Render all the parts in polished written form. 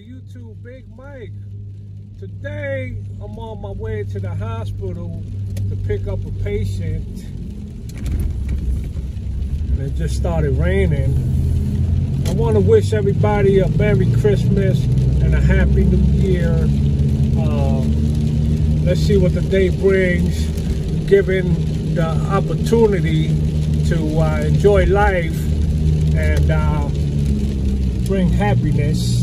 YouTube, Big Mike. Today, I'm on my way to the hospital to pick up a patient. And it just started raining. I want to wish everybody a Merry Christmas and a Happy New Year. Let's see what the day brings, given the opportunity to enjoy life and bring happiness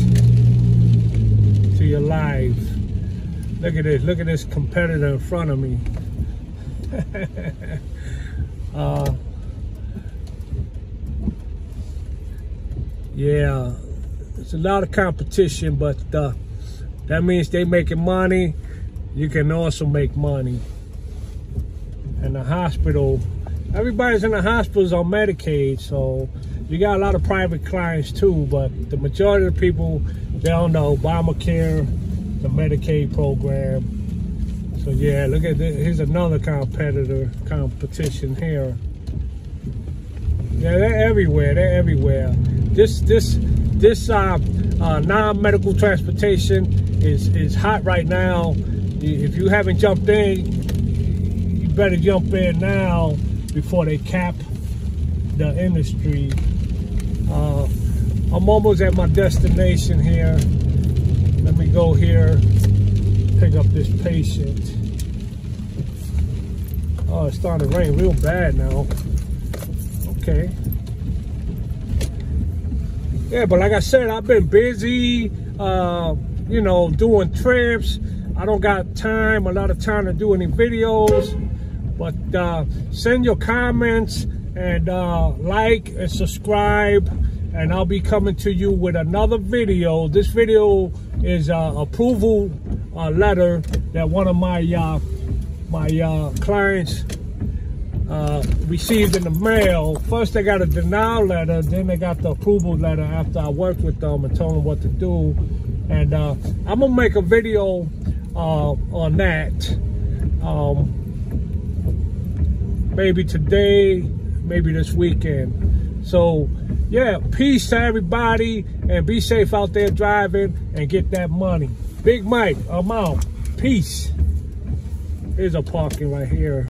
to your life. Look at this competitor in front of me. Yeah, it's a lot of competition, but that means they making money. You can also make money. And the hospital, everybody's in the hospitals on Medicaid, so you got a lot of private clients too, but the majority of the people, they're on the Obamacare, the Medicaid program. So yeah, look at this. Here's another competition here. Yeah, they're everywhere. They're everywhere. This non-medical transportation is hot right now. If you haven't jumped in, you better jump in now before they cap the industry. I'm almost at my destination here. Let me go here, pick up this patient. Oh, it's starting to rain real bad now. Okay. Yeah, but like I said, I've been busy, you know, doing trips. I don't got time, a lot of time to do any videos, but send your comments and like and subscribe, and I'll be coming to you with another video. This video is approval letter that one of my clients received in the mail. First they got a denial letter, then they got the approval letter after I worked with them and told them what to do. And I'm gonna make a video on that, maybe today, maybe this weekend. So yeah, peace to everybody, and be safe out there driving and get that money. Big Mike, I'm out. Peace. Here's a parking right here.